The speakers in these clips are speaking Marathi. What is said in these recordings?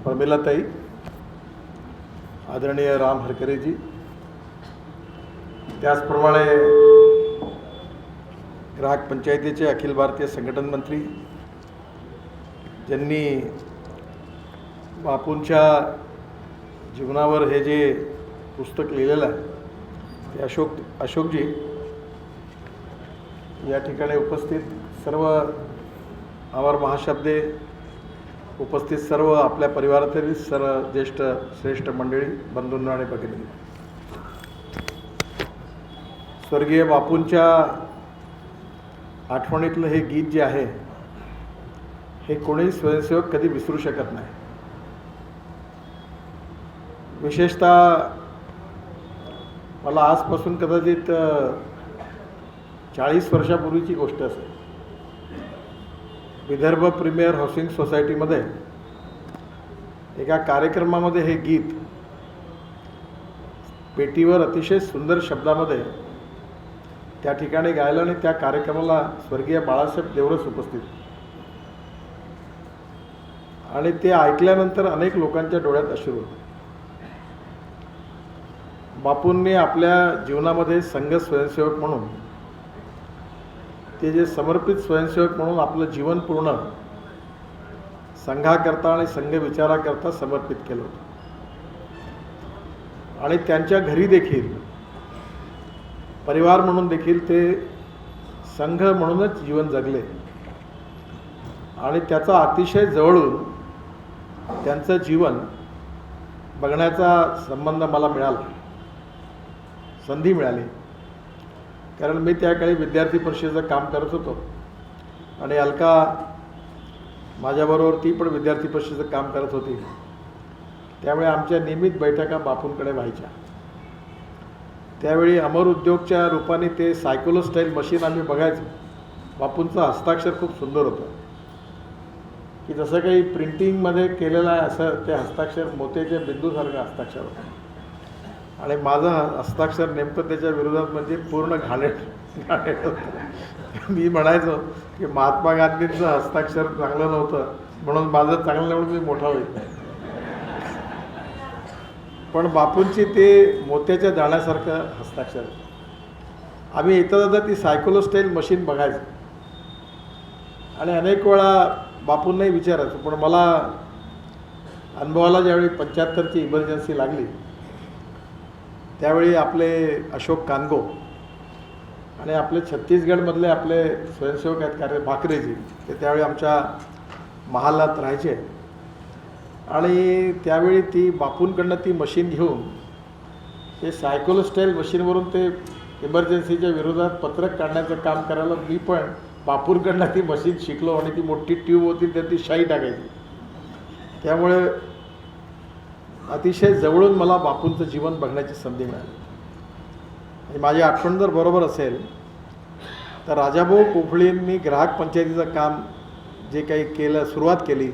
प्रमिलाताई, आदरणीय राम हरकरेजी, त्याचप्रमाणे ग्राहक पंचायतीचे अखिल भारतीय संघटन मंत्री ज्यांनी बापूंच्या जीवनावर हे जे पुस्तक लिहिलेलं आहे ते अशोकजी या ठिकाणी उपस्थित सर्व अमर महाशब्दे, उपस्थित सर्व आपल्या परिवारातील सर्व ज्येष्ठ श्रेष्ठ मंडळी, बंधूंनो आणि भगिनी, स्वर्गीय बापूंच्या आठवणीतलं हे गीत जे आहे हे कोणीही स्वयंसेवक कधी विसरू शकत नाही. विशेषतः मला आजपासून कदाचित 40 वर्षापूर्वीची गोष्ट असेल. विदर्भ प्रीमियर हाऊसिंग सोसायटीमध्ये एका कार्यक्रमामध्ये हे गीत पेटीवर अतिशय सुंदर शब्दामध्ये त्या ठिकाणी गायलं आणि त्या कार्यक्रमाला स्वर्गीय बाळासाहेब देवरस उपस्थित आणि ते ऐकल्यानंतर अनेक लोकांच्या डोळ्यात अश्रू होते. बापूंनी आपल्या जीवनामध्ये संघ स्वयंसेवक म्हणून, ते जे समर्पित स्वयंसेवक म्हणून आपलं जीवन पूर्ण संघाकरता आणि संघ विचाराकरता समर्पित केलं होतं. आणि त्यांच्या घरी देखील परिवार म्हणून देखील ते संघ म्हणूनच जीवन जगले आणि त्याचा अतिशय जवळून त्यांचं जीवन बघण्याचा संबंध मला मिळाला, संधी मिळाली. कारण मी त्याकाळी विद्यार्थी परिषदेचं काम करत होतो आणि अलका माझ्याबरोबर ती पण विद्यार्थी परिषदेचं काम करत होती. त्यामुळे आमच्या नियमित बैठका बापूंकडे व्हायच्या. त्यावेळी अमर उद्योगच्या रूपाने ते सायकोलो स्टाईल मशीन आम्ही बघायचो. बापूंचं हस्ताक्षर खूप सुंदर होतं की जसं काही प्रिंटिंगमध्ये केलेलं आहे असं ते हस्ताक्षर मोत्याच्या बिंदूसारखं हस्ताक्षर होतं. आणि माझं हस्ताक्षर नेमकं त्याच्या विरोधात म्हणजे पूर्ण घाणेट होतं. मी म्हणायचो की महात्मा गांधींचं हस्ताक्षर चांगलं नव्हतं म्हणून माझं चांगलं नाही म्हणून मी मोठा होईल. पण बापूंची ते मोत्याच्या दाण्यासारखं हस्ताक्षर. आम्ही येता जाता ती सायकोलो स्टाईल मशीन बघायचो आणि अनेक वेळा बापूंनाही विचारायचो. पण मला अनुभवाला ज्यावेळी 75ची इमर्जन्सी लागली त्यावेळी आपले अशोक कानगो आणि आपले छत्तीसगडमधले आपले स्वयंसेवक आहेत भाकरेजी, ते त्यावेळी आमच्या महालात राहायचे आणि त्यावेळी ती बापूंकडनं ती मशीन घेऊन ते सायकोलो स्टाईल मशीनवरून ते इमर्जन्सीच्या विरोधात पत्रक काढण्याचं काम करायला मी पण बापूंकडनं ती मशीन शिकलो आणि ती मोठी ट्यूब होती त्यात ती शाई टाकायची. त्यामुळे अतिशय जवळून मला बापूंचं जीवन बघण्याची संधी मिळाली. आणि माझी आठवण जर बरोबर असेल तर राजाभाऊ कोफळींनी ग्राहक पंचायतीचं काम जे काही केलं, सुरुवात केली,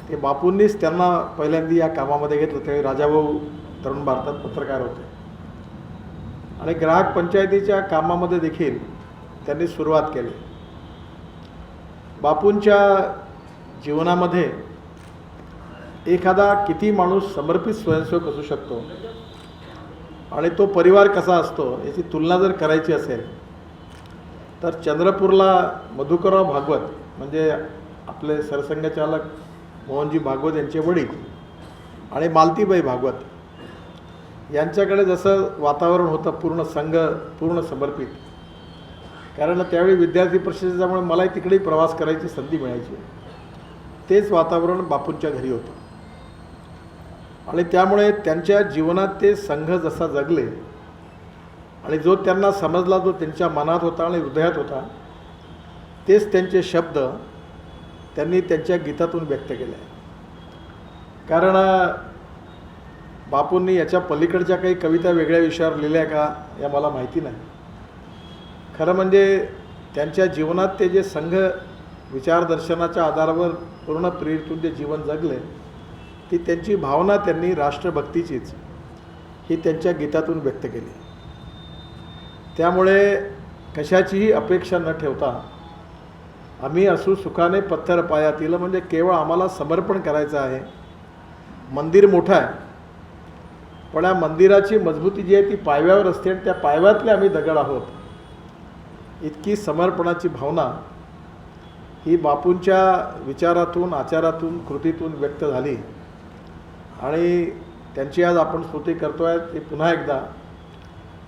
ते बापूंनीच त्यांना पहिल्यांदा या कामामध्ये घेतलं. त्यावेळी राजाभाऊ तरुण भारतात पत्रकार होते आणि ग्राहक पंचायतीच्या कामामध्ये देखील त्यांनी सुरुवात केली. बापूंच्या जीवनामध्ये एखादा किती माणूस समर्पित स्वयंसेवक असू शकतो आणि तो परिवार कसा असतो याची तुलना जर करायची असेल तर चंद्रपूरला मधुकरराव भागवत म्हणजे आपले सरसंघचालक मोहनजी भागवत यांचे वडील आणि मालतीबाई भागवत यांच्याकडे जसं वातावरण होतं पूर्ण संघ, पूर्ण समर्पित. कारण त्यावेळी विद्यार्थी परिषदेच्यामुळे मलाही तिकडेही प्रवास करायची संधी मिळायची. तेच वातावरण बापूंच्या घरी होतं आणि त्यामुळे त्यांच्या जीवनात ते संघ जसा जगले आणि जो त्यांना समजला, जो त्यांच्या मनात होता आणि हृदयात होता, तेच त्यांचे शब्द त्यांनी त्यांच्या गीतातून व्यक्त केले. कारण बापूंनी याच्या पलीकडच्या काही कविता वेगळ्या विषयावर लिहिल्या का या मला माहिती नाही. खरं म्हणजे त्यांच्या जीवनात ते जे संघ विचारदर्शनाच्या आधारावर पूर्ण प्रेरितून जे जीवन जगले, ती त्यांची भावना त्यांनी राष्ट्रभक्तीचीच ही त्यांच्या गीतातून व्यक्त केली. त्यामुळे कशाचीही अपेक्षा न ठेवता आम्ही असू सुखाने पत्थर पायातील, म्हणजे केवळ आम्हाला समर्पण करायचं आहे मंदिर मोठं आहे, पण या मंदिराची मजबूती जी आहे ती पायव्यावर असते आणि त्या पायव्यातले आम्ही दगड आहोत. इतकी समर्पणाची भावना ही बापूंच्या विचारातून, आचारातून, कृतीतून व्यक्त झाली आणि त्यांची आज आपण स्तुती करतो आहे. ती पुन्हा एकदा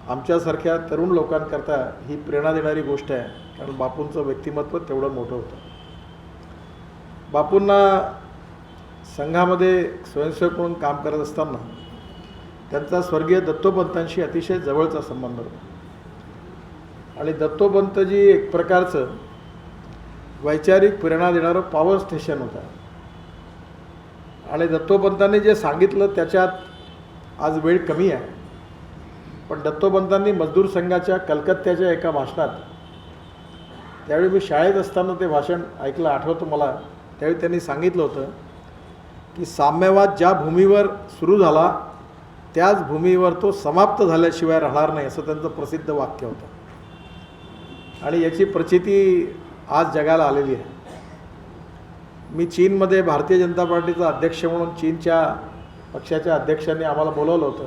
आमच्यासारख्या तरुण लोकांकरता ही प्रेरणा देणारी गोष्ट आहे, कारण बापूंचं व्यक्तिमत्व तेवढं मोठं होतं. बापूंना संघामध्ये स्वयंसेवक म्हणून काम करत असताना त्यांचा स्वर्गीय दत्तोपंतांशी अतिशय जवळचा संबंध होता आणि दत्तोपंतजी एक प्रकारचं वैचारिक प्रेरणा देणारं पॉवर स्टेशन होतं आणि दत्तोपंतांनी जे सांगितलं त्याच्यात आज वेळ कमी आहे, पण दत्तोपंतांनी मजदूर संघाच्या कलकत्त्याच्या एका भाषणात, त्यावेळी मी शाळेत असताना ते भाषण ऐकलं आठवतं मला, त्यावेळी त्यांनी सांगितलं होतं की साम्यवाद ज्या भूमीवर सुरू झाला त्याच भूमीवर तो समाप्त झाल्याशिवाय राहणार नाही, असं त्यांचं प्रसिद्ध वाक्य होतं आणि याची प्रचिती आज जगाला आलेली आहे. मी चीनमध्ये भारतीय जनता पार्टीचा अध्यक्ष म्हणून चीनच्या पक्षाच्या अध्यक्षांनी आम्हाला बोलवलं होतं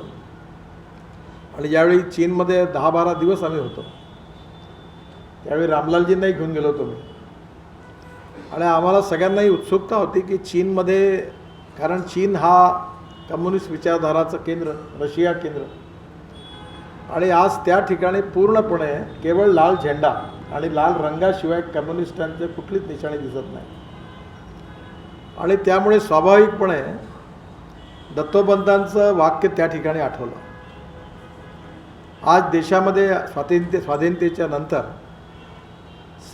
आणि ज्यावेळी चीनमध्ये 10-12 दिवस आम्ही होतो त्यावेळी रामलालजींनाही घेऊन गेलो होतो मी आणि आम्हाला सगळ्यांनाही उत्सुकता होती की चीनमध्ये, कारण चीन हा कम्युनिस्ट विचारधाराचं केंद्र, रशिया केंद्र, आणि आज त्या ठिकाणी पूर्णपणे केवळ लाल झेंडा आणि लाल रंगाशिवाय कम्युनिस्टांचे कुठलीच निशाणी दिसत नाही आणि त्यामुळे स्वाभाविकपणे दत्तोपंतांचं वाक्य त्या ठिकाणी आठवलं. आज देशामध्ये स्वाधीनतेच्या नंतर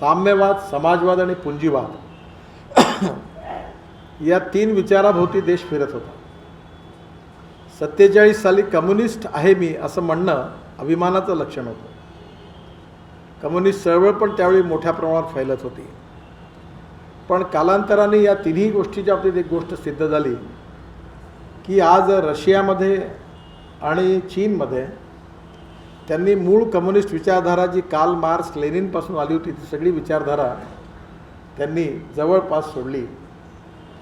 साम्यवाद, समाजवाद आणि पुंजीवाद या 3 विचाराभोवती देश फिरत होता. 47 साली कम्युनिस्ट आहे मी असं म्हणणं अभिमानाचं लक्षण होतं. कम्युनिस्ट चळवळ पण त्यावेळी मोठ्या प्रमाणात फैलत होती, पण कालांतराने या तिन्ही गोष्टीच्या बाबतीत एक गोष्ट सिद्ध झाली की आज रशियामध्ये आणि चीनमध्ये त्यांनी मूळ कम्युनिस्ट विचारधारा जी कार्ल मार्क्स लेनिनपासून आली होती ती सगळी विचारधारा त्यांनी जवळपास सोडली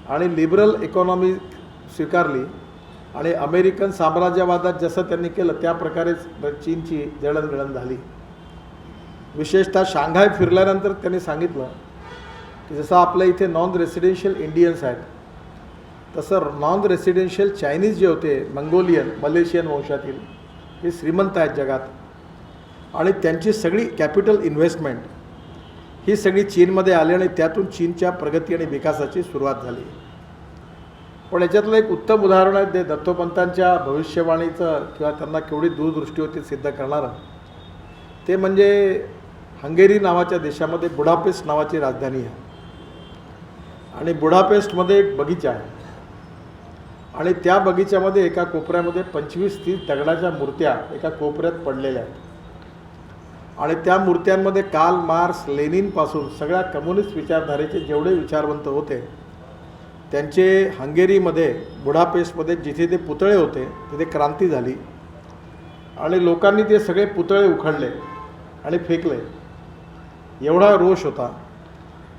आणि लिबरल इकॉनॉमी स्वीकारली आणि अमेरिकन साम्राज्यवादात जसं त्यांनी केलं त्या प्रकारेच चीनची जडणघडण झाली. विशेषतः शांघाय फिरल्यानंतर त्यांनी सांगितलं की जसं आपल्या इथे नॉन रेसिडेन्शियल इंडियन्स आहेत तसं नॉन रेसिडेन्शियल चायनीज जे होते, मंगोलियन, मलेशियन वंशातील, हे श्रीमंत आहेत जगात आणि त्यांची सगळी कॅपिटल इन्व्हेस्टमेंट ही सगळी चीनमध्ये आली आणि त्यातून चीनच्या प्रगती आणि विकासाची सुरुवात झाली. पण याच्यातलं एक उत्तम उदाहरण आहे ते दत्तोपंतांच्या भविष्यवाणीचं किंवा त्यांना केवढी दूरदृष्टी होती सिद्ध करणारं, ते म्हणजे हंगेरी नावाच्या देशामध्ये बुडापेस्ट नावाची राजधानी आहे आणि बुडापेस्टमध्ये एक बगीचा आहे आणि त्या बगीच्यामध्ये एका कोपऱ्यामध्ये 25-30 दगडाच्या मूर्त्या एका कोपऱ्यात पडलेल्या आहेत आणि त्या मूर्त्यांमध्ये कार्ल मार्क्स, लेनिनपासून सगळ्या कम्युनिस्ट विचारधारेचे जेवढे विचारवंत होते त्यांचे हंगेरीमध्ये, बुडापेस्टमध्ये जिथे ते पुतळे होते तिथे क्रांती झाली आणि लोकांनी ते सगळे पुतळे उखडले आणि फेकले. एवढा रोष होता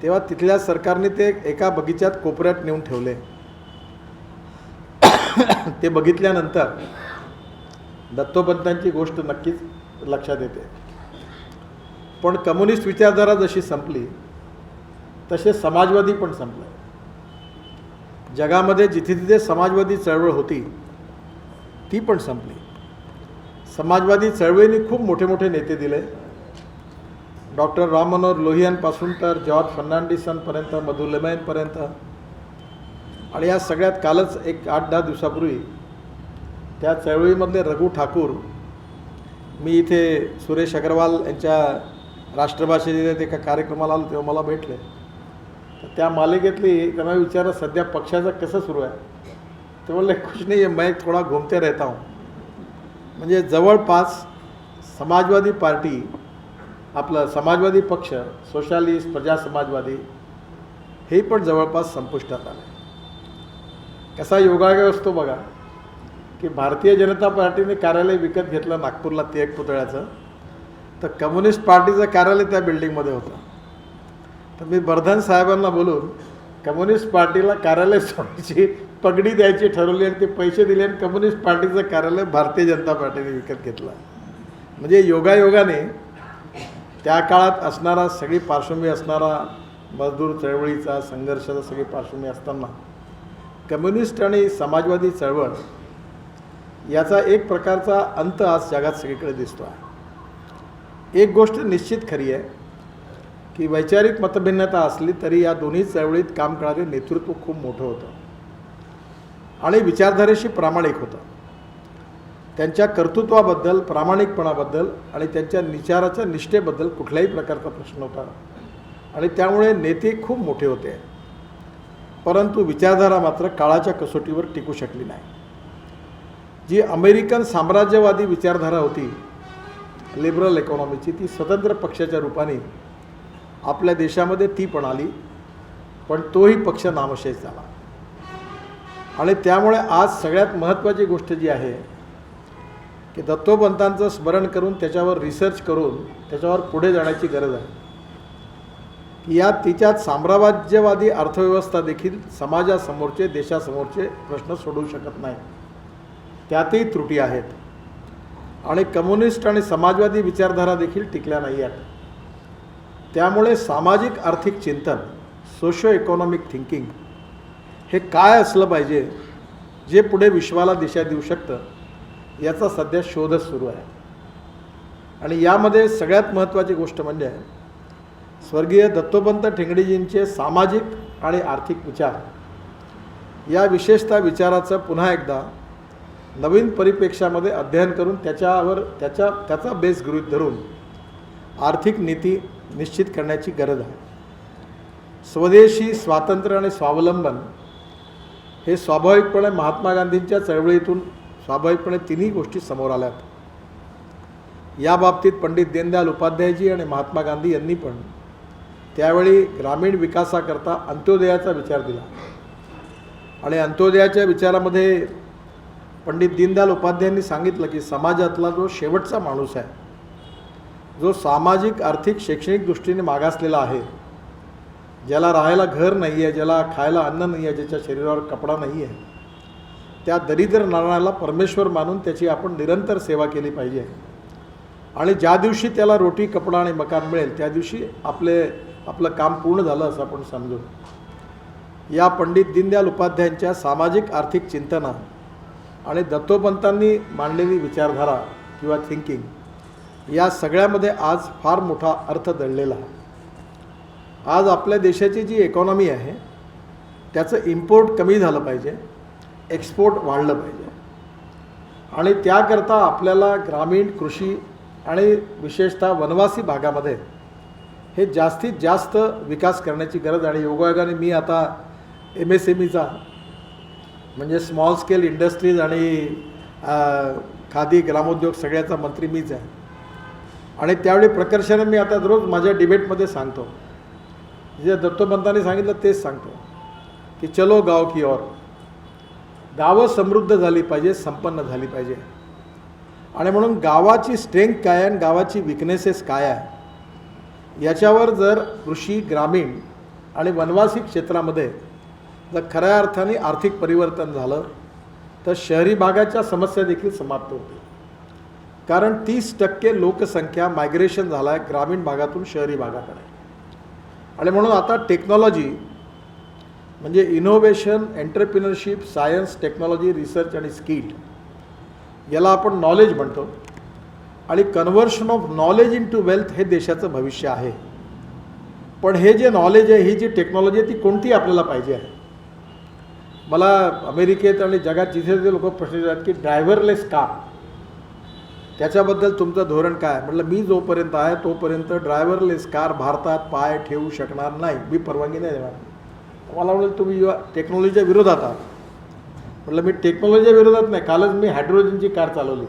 तेव्हा तिथल्या सरकारने ते एका बगीच्यात कोपऱ्यात नेऊन ठेवले. ते बघितल्यानंतर दत्तोपंतांची गोष्ट नक्कीच लक्षात येते. पण कम्युनिस्ट विचारधारा जशी संपली तसे समाजवादी पण संपले. जगामध्ये जिथे तिथे समाजवादी चळवळ होती ती पण संपली. समाजवादी चळवळीने खूप मोठे मोठे नेते दिले, डॉक्टर राम मनोहर लोहियांपासून तर जॉर्ज फर्नांडिसांपर्यंत, मधु लेमैनपर्यंत. आणि या सगळ्यात कालच एक 8-10 दिवसापूर्वी त्या चळवळीमधले रघु ठाकूर, मी इथे सुरेश अग्रवाल यांच्या राष्ट्रभाषेच्या एका कार्यक्रमाला आलो तेव्हा मला भेटले. तर त्या मालिकेतली त्यांना विचारलं सध्या पक्षाचं कसं सुरू आहे, ते बोलले कुछ नहीं है, मैं थोडा घूमते रहता हूँ. म्हणजे जवळपास समाजवादी पार्टी, आपलं समाजवादी पक्ष, सोशलिस्ट, प्रजा समाजवादी हे पण जवळपास संपुष्टात आले. कसा योगायोग असतो बघा की भारतीय जनता पार्टीने कार्यालय विकत घेतलं नागपूरला ते एक पुतळ्याचं, तर कम्युनिस्ट पार्टीचं कार्यालय त्या बिल्डिंगमध्ये होतं. तर मी बर्धन साहेबांना बोलून कम्युनिस्ट पार्टीला कार्यालय सोडायची पगडी द्यायची ठरवली आणि ते पैसे दिले आणि कम्युनिस्ट पार्टीचं कार्यालय भारतीय जनता पार्टीने विकत घेतलं. म्हणजे योगायोगाने त्या काळात असणारा सगळी पार्श्वभूमी असणारा मजदूर चळवळीचा संघर्षाचा सगळी पार्श्वभूमी असताना कम्युनिस्ट आणि समाजवादी चळवळ याचा एक प्रकारचा अंत आज जगात सगळीकडे दिसतो आहे. एक गोष्ट निश्चित खरी आहे की वैचारिक मतभिन्नता असली तरी या दोन्ही चळवळीत काम करणारे नेतृत्व खूप मोठं होतं आणि विचारधारेशी प्रामाणिक होतं. त्यांच्या कर्तृत्वाबद्दल, प्रामाणिकपणाबद्दल आणि त्यांच्या विचाराच्या निष्ठेबद्दल कुठल्याही प्रकारचा प्रश्न होता आणि त्यामुळे नेते खूप मोठे होते. परंतु विचारधारा मात्र काळाच्या कसोटीवर टिकू शकली नाही. जी अमेरिकन साम्राज्यवादी विचारधारा होती लिबरल इकॉनॉमीची, ती स्वतंत्र पक्षाच्या रूपाने आपल्या देशामध्ये ती पण आली, पण तोही पक्ष नामशेष झाला. आणि त्यामुळे आज सगळ्यात महत्त्वाची गोष्ट जी आहे की दत्तोपंतांचं स्मरण करून त्याच्यावर रिसर्च करून त्याच्यावर पुढे जाण्याची गरज आहे. की या तिच्यात साम्राज्यवादी अर्थव्यवस्था देखील समाजासमोरचे, देशासमोरचे प्रश्न सोडवू शकत नाही, त्यातही त्रुटी आहेत. आणि कम्युनिस्ट आणि समाजवादी विचारधारा देखील टिकल्या नाही आहेत. त्यामुळे सामाजिक आर्थिक चिंतन, सोशो इकॉनॉमिक थिंकिंग हे काय असलं पाहिजे जे पुढे विश्वाला दिशा देऊ शकतं, याचा सध्या शोधच सुरू आहे. आणि यामध्ये सगळ्यात महत्त्वाची गोष्ट म्हणजे स्वर्गीय दत्तोपंत ठेंगडीजींचे सामाजिक आणि आर्थिक विचार, या विशेषतः विचाराचं पुन्हा एकदा नवीन परिप्रेक्ष्यामध्ये अध्ययन करून त्याचा बेस गृहीत धरून आर्थिक नीती निश्चित करण्याची गरज आहे. स्वदेशी, स्वातंत्र्य आणि स्वावलंबन हे स्वाभाविकपणे महात्मा गांधींच्या चळवळीतून स्वाभाविकपणे तिन्ही गोष्टी समोर आल्यात. या बाबतीत पंडित दीनदयाल उपाध्यायजी आणि महात्मा गांधी यांनी पण त्यावेळी ग्रामीण विकासाकरता अंत्योदयाचा विचार दिला. आणि अंत्योदयाच्या विचारामध्ये पंडित दीनदयाल उपाध्यायांनी सांगितलं की समाजातला जो शेवटचा माणूस आहे, जो सामाजिक, आर्थिक, शैक्षणिक दृष्टीने मागासलेला आहे, ज्याला राहायला घर नाही आहे, ज्याला खायला अन्न नाही आहे, ज्याच्या शरीरावर कपडा नाही आहे, त्या दरिद्र नारायणाला परमेश्वर मानून त्याची आपण निरंतर सेवा केली पाहिजे. आणि ज्या दिवशी त्याला रोटी, कपडा आणि मकान मिळेल त्या दिवशी आपलं काम पूर्ण झालं असं आपण समजू. या पंडित दीनदयाल उपाध्यायांच्या सामाजिक आर्थिक चिंतना आणि दत्तोपंतांनी मांडलेली विचारधारा किंवा थिंकिंग, या सगळ्यामध्ये आज फार मोठा अर्थ दडलेला आहे. आज आपल्या देशाची जी इकॉनॉमी आहे त्याचं इम्पोर्ट कमी झालं पाहिजे, एक्सपोर्ट वाढलं पाहिजे. आणि त्याकरता आपल्याला ग्रामीण, कृषी आणि विशेषतः वनवासी भागामध्ये हे जास्तीत जास्त विकास करण्याची गरज. आणि योगायोगाने मी आता MSMEचा म्हणजे स्मॉल स्केल इंडस्ट्रीज आणि खादी ग्रामोद्योग सगळ्याचा मंत्री मीच आहे. आणि त्यावेळी प्रकर्षाने मी आता रोज माझ्या डिबेटमध्ये सांगतो, जे दत्तोपंतांनी सांगितलं तेच सांगतो की चलो गाव की ओर. गावं समृद्ध झाली पाहिजे, संपन्न झाली पाहिजे. आणि म्हणून गावाची स्ट्रेंथ काय आहे आणि गावाची विकनेसेस काय आहे याच्यावर जर कृषी, ग्रामीण आणि वनवासी क्षेत्रामध्ये जर खऱ्या अर्थाने आर्थिक परिवर्तन झालं तर शहरी भागाच्या समस्या देखील समाप्त होतील. कारण 30% लोकसंख्या मायग्रेशन झाला आहे ग्रामीण भागातून शहरी भागाकडे. आणि म्हणून आता टेक्नॉलॉजी म्हणजे innovation, entrepreneurship, science, technology, research आणि स्किल, याला आपण नॉलेज म्हणतो. आणि conversion of knowledge into wealth हे देशाचं भविष्य आहे. पण हे जे नॉलेज आहे, ही जी टेक्नॉलॉजी आहे, ती कोणती आपल्याला पाहिजे आहे. मला अमेरिकेत आणि जगात जिथे जे लोक प्रश्न विचारतात की ड्रायव्हरलेस कार, त्याच्याबद्दल तुमचं धोरण काय. म्हटलं मी जोपर्यंत आहे तोपर्यंत ड्रायव्हरलेस कार भारतात पाय ठेवू शकणार नाही, मी परवानगी नाही देणार. मला म्हटलं तुम्ही टेक्नॉलॉजीच्या विरोधात आहात. म्हटलं मी टेक्नॉलॉजीच्या विरोधात नाही, कालच मी हायड्रोजनची कार चालवली.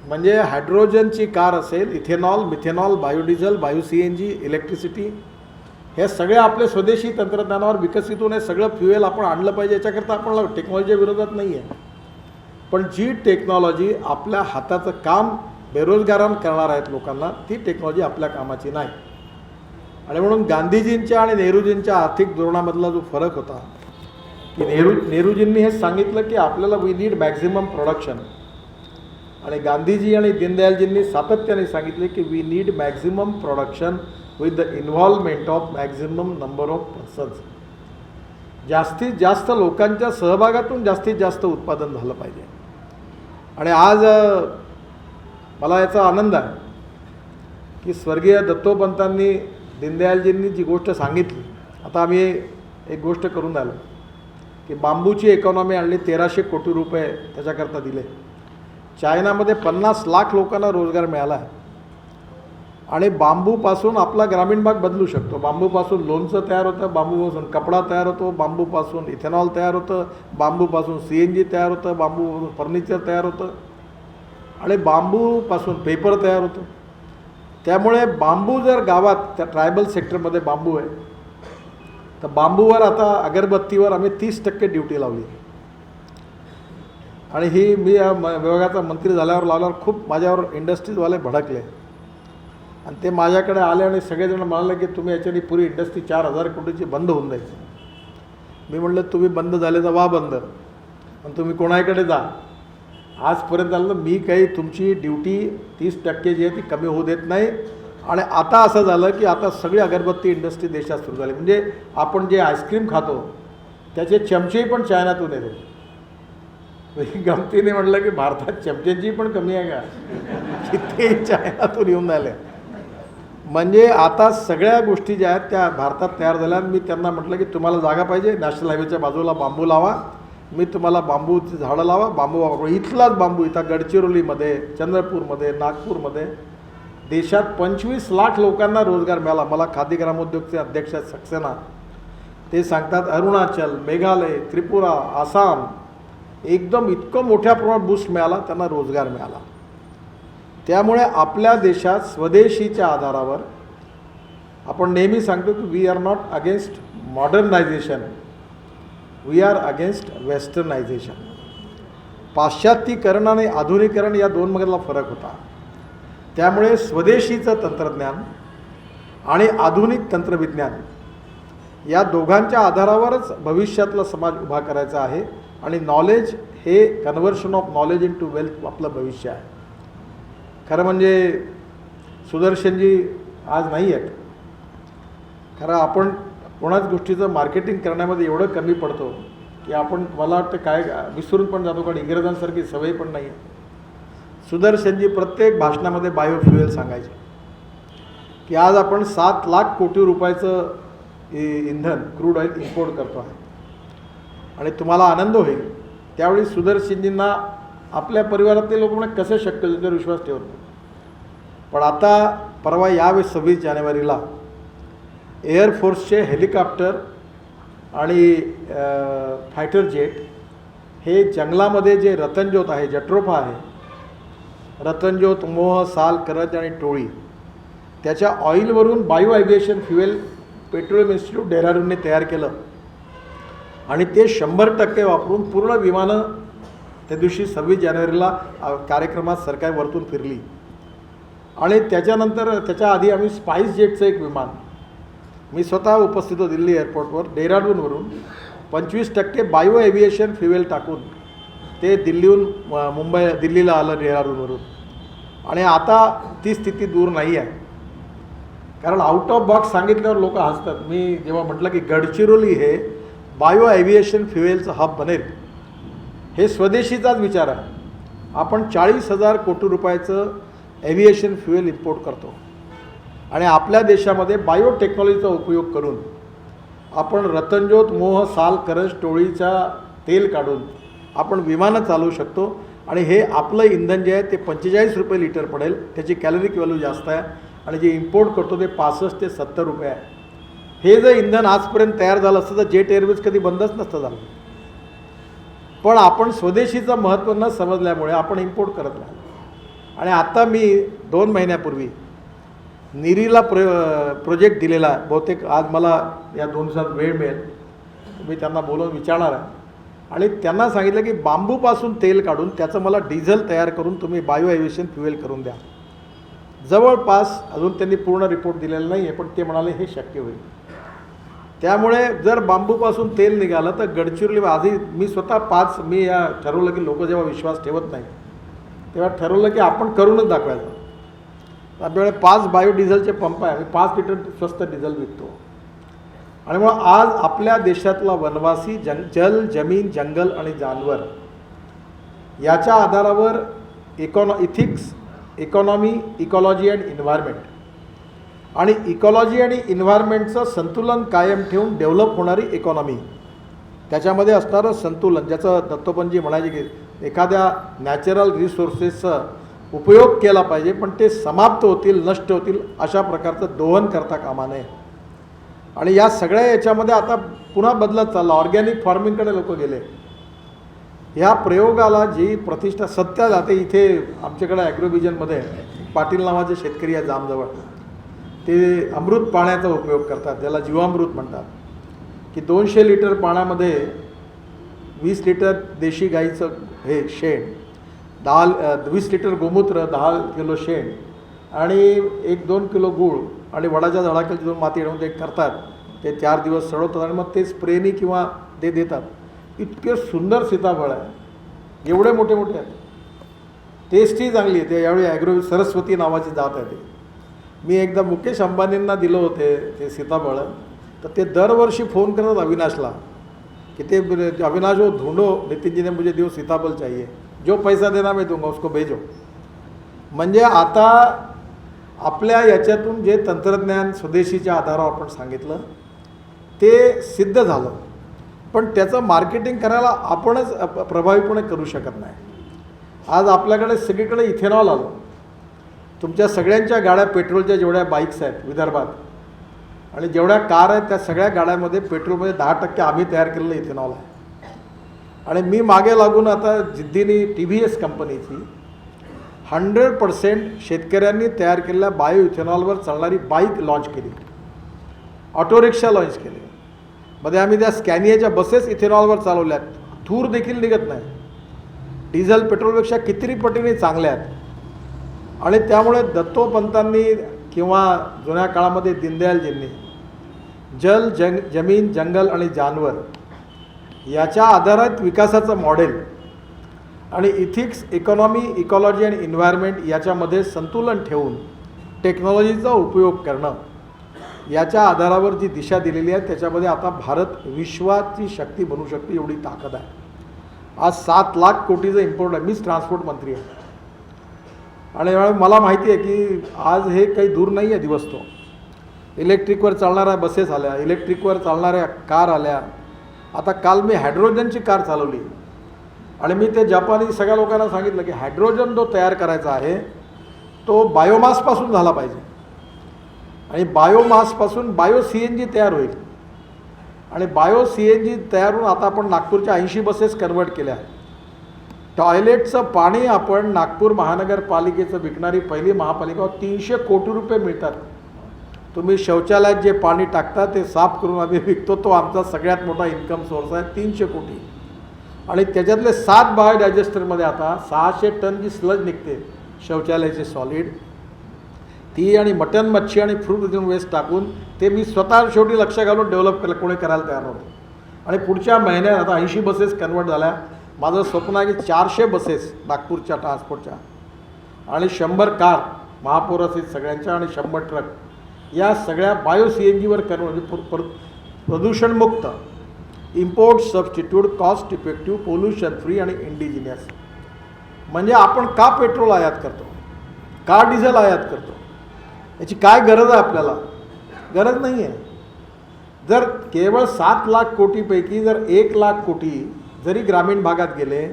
म्हणजे हायड्रोजनची कार असेल, इथेनॉल, मिथेनॉल, बायोडिझेल, बायो-CNG, इलेक्ट्रिसिटी, हे सगळे आपले स्वदेशी तंत्रज्ञानावर विकसित होऊन हे सगळं फ्युएल आपण आणलं पाहिजे. याच्याकरता आपण टेक्नॉलॉजीच्या विरोधात नाही आहे. पण जी टेक्नॉलॉजी आपल्या हाताचं काम बेरोजगारांना करणार आहेत लोकांना, ती टेक्नॉलॉजी आपल्या कामाची नाही. आणि म्हणून गांधीजींच्या आणि नेहरूजींच्या आर्थिक धोरणामधला जो फरक होता की नेहरूजींनी हे सांगितलं की आपल्याला वी नीड मॅक्झिमम प्रोडक्शन, आणि गांधीजी आणि दीनदयालजींनी सातत्याने सांगितले की we need maximum production with the involvement of maximum number of persons. जास्तीत जास्त लोकांच्या सहभागातून जास्तीत जास्त उत्पादन झालं पाहिजे. आणि आज मला याचा आनंद आहे की स्वर्गीय दत्तोपंतांनी दीनदयालजींनी जी गोष्ट सांगितली, आता आम्ही एक गोष्ट करून राहिलो की बांबूची इकॉनॉमी आणली, 1300 कोटी रुपये त्याच्याकरता दिले. चायनामध्ये 50 लाख लोकांना रोजगार मिळाला आहे. आणि बांबूपासून आपला ग्रामीण भाग बदलू शकतो. बांबूपासून लोणचं तयार होतं, बांबूपासून कपडा तयार होतो, बांबूपासून इथेनॉल तयार होतं, बांबूपासून CNG तयार होतं, बांबूपासून फर्निचर तयार होतं, आणि बांबूपासून पेपर तयार होतं. त्यामुळे बांबू जर गावात त्या ट्रायबल सेक्टरमध्ये बांबू आहे तर बांबूवर आता अगरबत्तीवर आम्ही 30% ड्युटी लावली. आणि ही मी या विभागाचा मंत्री झाल्यावर लावल्यावर खूप माझ्यावर इंडस्ट्रीजवाले भडकले आणि ते माझ्याकडे आले आणि सगळेजण म्हणाले की तुम्ही याच्यानी पुरी इंडस्ट्री 4000 कोटीची बंद होऊन जायची. मी म्हटलं तुम्ही बंद झाले तर वा बंद, पण तुम्ही कोणाकडे जा. आजपर्यंत झालं मी काही तुमची ड्युटी 30% जी आहे ती कमी होऊ देत नाही. आणि आता असं झालं की आता सगळी अगरबत्ती इंडस्ट्री देशात सुरू झाली. म्हणजे आपण जे आईस्क्रीम खातो त्याचे चमचेही पण चायनातून येतो. गमतीने म्हटलं की भारतात चमच्यांची पण कमी आहे का, किती चायनातून येऊन राहिले. म्हणजे आता सगळ्या गोष्टी ज्या आहेत त्या भारतात तयार झाल्या. मी त्यांना म्हटलं की तुम्हाला जागा पाहिजे, नॅशनल हायवेच्या बाजूला बांबू लावा, मी तुम्हाला बांबूची झाडं लावा, बांबू वापरू. इथलाच बांबू इथं गडचिरोलीमध्ये, चंद्रपूरमध्ये, नागपूरमध्ये देशात 25 लाख लोकांना रोजगार मिळाला. मला खादी ग्रामोद्योगचे अध्यक्ष सक्सेना ते सांगतात अरुणाचल, मेघालय, त्रिपुरा, आसाम एकदम इतकं मोठ्या प्रमाणात बूस्ट मिळाला, त्यांना रोजगार मिळाला. त्यामुळे आपल्या देशात स्वदेशीच्या आधारावर आपण नेहमी सांगतो की we are not against modernisation, we are against westernisation. पाश्चात्तीकरण आणि आधुनिकीकरण या दोनमधला फरक होता. त्यामुळे स्वदेशीचं तंत्रज्ञान आणि आधुनिक तंत्रविज्ञान या दोघांच्या आधारावरच भविष्यातला समाज उभा करायचा आहे. आणि नॉलेज हे conversion of knowledge into wealth आपलं भविष्य आहे. खरं म्हणजे सुदर्शनजी आज नाही आहेत. खरं आपण कोणाच गोष्टीचं मार्केटिंग करण्यामध्ये एवढं कमी पडतो की आपण मला वाटतं काय विसरून पण जातो, कारण इंग्रजांसारखी सवय पण नाही आहे. सुदर्शनजी प्रत्येक भाषणामध्ये बायोफ्युएल सांगायचे की आज आपण 7 लाख कोटी रुपयाचं इंधन क्रूड ऑइल इम्पोर्ट करतो आहे. आणि तुम्हाला आनंद होईल त्यावेळी सुदर्शनजींना आपल्या परिवारातले लोक म्हणजे कसे शक्य त्याच्यावर विश्वास ठेवत नाही. पण आता परवा यावेळी 26 जानेवारीला एअरफोर्सचे हेलिकॉप्टर आणि फायटर जेट हे जंगलामध्ये जे रतनज्योत आहे, जट्रोफा आहे, रतनज्योत, मोह, साल, करंज आणि टोळी, त्याच्या ऑइलवरून bio aviation fuel petroleum institute डेहराडूनने तयार केलं. आणि ते 100% वापरून पूर्ण विमानं त्या दिवशी 26 जानेवारीला कार्यक्रमात सरकार वरतून फिरली. आणि त्याच्यानंतर त्याच्या आधी आम्ही स्पाइस जेटचं एक विमान, मी स्वतः उपस्थित होतो दिल्ली एअरपोर्टवर, डेहराडूनवरून 25% बायो ॲव्हिएशन फ्युएल टाकून ते दिल्लीहून दिल्लीला आलं डेहराडूनवरून. आणि आता ती स्थिती दूर नाही आहे, कारण आउट ऑफ बॉक्स सांगितल्यावर लोक हसतात. मी जेव्हा म्हटलं की गडचिरोली हे बायो ॲव्हिएशन फ्युएलचं हब बनेल, हे स्वदेशीचाच विचार आहे. आपण 40,000 कोटी रुपयाचं ॲव्हिएशन फ्युएल इम्पोर्ट करतो आणि आपल्या देशामध्ये बायोटेक्नॉलॉजीचा उपयोग करून आपण रतनज्योत, मोह, साल, करंज, टोळीचा तेल काढून आपण विमानं चालवू शकतो. आणि हे आपलं इंधन जे आहे ते 45 रुपये लिटर पडेल, त्याची कॅलरिक व्हॅल्यू जास्त आहे. आणि जे इम्पोर्ट करतो ते 65 ते 70 रुपये आहे. हे जर इंधन आजपर्यंत तयार झालं असतं तर जेट एअरवेज कधी बंदच नसतं झालं. पण आपण स्वदेशीचं महत्त्व न समजल्यामुळे आपण इम्पोर्ट करत राहिलो. आणि आता मी 2 महिन्यापूर्वी निरीला प्रोजेक्ट दिलेला आहे. बहुतेक आज मला या 2 दिवसात वेळ मिळेल, मी त्यांना बोलवून विचारणार आहे. आणि त्यांना सांगितलं की बांबूपासून तेल काढून त्याचं मला डिझेल तयार करून तुम्ही बायो ॲव्हिएशन फ्युएल करून द्या. जवळपास अजून त्यांनी पूर्ण रिपोर्ट दिलेला नाही आहे, पण ते म्हणाले हे शक्य होईल. त्यामुळे जर बांबूपासून तेल निघालं तर गडचिरोली आधी मी स्वतः मी या ठरवलं की लोक जेव्हा विश्वास ठेवत नाही तेव्हा ठरवलं की आपण करूनच दाखवायचं. आपल्याकडे 5 बायोडिझेलचे पंप आहे, आम्ही 5 लिटर स्वस्त डिझेल विकतो. आणि मग आज आपल्या देशातला वनवासी जल जमीन जंगल आणि जानवर याच्या आधारावर ethics economy ecology and environment आणि इकॉलॉजी आणि इन्व्हायरमेंटचं संतुलन कायम ठेवून डेव्हलप होणारी इकॉनॉमी, त्याच्यामध्ये असणारं संतुलन, ज्याचं दत्तोपंतजी म्हणायचे की एखाद्या नॅचरल रिसोर्सेसचा उपयोग केला पाहिजे पण ते समाप्त होतील नष्ट होतील अशा प्रकारचं दोहन करता कामा नये. आणि या सगळ्या याच्यामध्ये आता पुन्हा बदलत चालला, ऑर्गॅनिक फार्मिंगकडे लोक गेले. ह्या प्रयोगाला जी प्रतिष्ठा सत्या जाते, इथे आमच्याकडे ॲग्रोव्हिजनमध्ये पाटील नावाचे शेतकरी आहे जामजवळ, ते अमृत पाण्याचा उपयोग करतात, ज्याला जीवामृत म्हणतात, की 200 लिटर पाण्यामध्ये 20 लिटर देशी गाईचं हे शेण, 20 लिटर गोमूत्र, 10 किलो शेण आणि 1-2 किलो गूळ आणि वडाच्या झाडाखाली 2 माती आणून ते करतात. ते 4 दिवस सडवतात आणि मग ते स्प्रेनी किंवा ते देतात. इतके सुंदर सीताफळ आहे, एवढे मोठे मोठे आहेत, टेस्टही चांगली आहे. ते यावेळी ॲग्रो सरस्वती नावाची जात आहे. ते मी एकदा मुकेश अंबानींना दिलं होते ते सीताफळ, तर ते दरवर्षी फोन करतात अविनाशला की ते अविनाश वो ढूंढो, नितिन जी ने मुझे दियो सीताफळ चाहिए, जो पैसा देना मैं दूंगा उसको भेजो. म्हणजे आता आपल्या याच्यातून जे तंत्रज्ञान स्वदेशीच्या आधारावर आपण सांगितलं ते सिद्ध झालं, पण त्याचं मार्केटिंग करायला आपणच प्रभावीपणे करू शकत नाही. आज आपल्याकडे सगळीकडे इथेनॉल आलं. तुमच्या सगळ्यांच्या गाड्या पेट्रोलच्या जेवढ्या बाईक्स आहेत विदर्भात आणि जेवढ्या कार आहेत त्या सगळ्या गाड्यामध्ये पेट्रोलमध्ये 10% आम्ही तयार केलेलं इथेनॉल आहे. आणि मी मागे लागून आता जिद्दीने TVS कंपनीची 100% शेतकऱ्यांनी तयार केलेल्या बायो इथेनॉलवर चालणारी बाईक लॉन्च केली, ऑटो रिक्षा लॉन्च केली. मध्ये आम्ही त्या स्कॅनियाच्या बसेस इथेनॉलवर चालवल्यात, धूर देखील निघत नाही, डिझेल पेट्रोलपेक्षा कितीतरी पटीने चांगल्या आहेत. आणि त्यामुळे दत्तोपंतांनी किंवा जुन्या काळामध्ये दीनदयालजींनी जमीन जंगल आणि जानवर याच्या आधारित विकासाचं मॉडेल आणि इथिक्स इकॉनॉमी इकॉलॉजी आणि इन्व्हायरमेंट याच्यामध्ये संतुलन ठेवून टेक्नॉलॉजीचा उपयोग करणं याच्या आधारावर जी दिशा दिलेली आहे त्याच्यामध्ये आता भारत विश्वाची शक्ती बनू शकते एवढी ताकद आहे. आज 7 लाख कोटीचं इम्पोर्ट आहे. मीच ट्रान्सपोर्ट मंत्री आहे आणि मला माहिती आहे की आज हे काही दूर नाही आहे दिवस. तो इलेक्ट्रिकवर चालणाऱ्या बसेस आल्या, इलेक्ट्रिकवर चालणाऱ्या कार आल्या. आता काल मी हायड्रोजनची कार चालवली आणि मी ते जपानी सगळ्या लोकांना सांगितलं की हायड्रोजन जो तयार करायचा आहे तो बायोमासपासून झाला पाहिजे आणि बायोमासपासून CNG तयार होईल आणि CNG तयार होऊन आता आपण नागपूरच्या 80 बसेस कन्वर्ट केल्या आहेत. टॉयलेटचं पाणी आपण नागपूर महानगरपालिकेचं विकणारी पहिली महापालिका, 300 कोटी रुपये मिळतात. तुम्ही शौचालयात जे पाणी टाकता ते साफ करून आम्ही विकतो, तो आमचा सगळ्यात मोठा इन्कम सोर्स आहे, 300 कोटी. आणि त्याच्यातले 7 बायोडायजेस्टरमध्ये आता 600 टन जी स्लज निघते शौचालयाचे सॉलिड, ती आणि मटन मच्छी आणि फ्रूट वेस्ट टाकून ते मी स्वतः शेवटी लक्ष घालून डेव्हलप केलं, कोणी करायला तयार नव्हतं. आणि पुढच्या महिन्यात आता 80 बसेस कन्वर्ट झाल्या. माझं स्वप्न आहे की 400 बसेस नागपूरच्या ट्रान्सपोर्टच्या आणि 100 कार महापौरासहित सगळ्यांच्या आणि 100 ट्रक या सगळ्या CNGवर कन्वर्ट, म्हणजे प्रदूषणमुक्त, import substitute, cost effective, pollution free आणि इंडिजिनियस. म्हणजे आपण का पेट्रोल आयात करतो, का डिझेल आयात करतो, याची काय गरज आहे आपल्याला? गरज नाही आहे. जर केवळ 7 लाख कोटीपैकी जर 1 लाख कोटी जरी ग्रामीण भागात गेले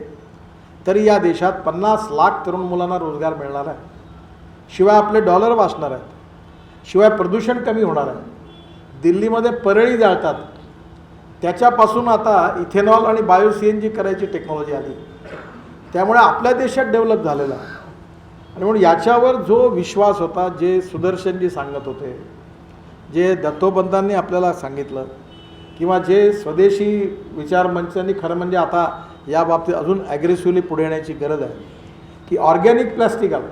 तरी या देशात 50 लाख तरुण मुलांना रोजगार मिळणार आहे. शिवाय आपले डॉलर वाचणार आहेत, शिवाय प्रदूषण कमी होणार आहे. दिल्लीमध्ये परळी जाळतात, त्याच्यापासून आता इथेनॉल आणि CNG करायची टेक्नॉलॉजी आली. त्यामुळे आपल्या देशात डेव्हलप झालेला आहे. आणि म्हणून याच्यावर जो विश्वास होता, जे सुदर्शनजी सांगत होते, जे दत्तोपंतांनी आपल्याला सांगितलं, किंवा जे स्वदेशी विचारमंचांनी, खरं म्हणजे आता या बाबतीत अजून ॲग्रेसिव्हली पुढे येण्याची गरज आहे की ऑर्गॅनिक प्लॅस्टिक आलं.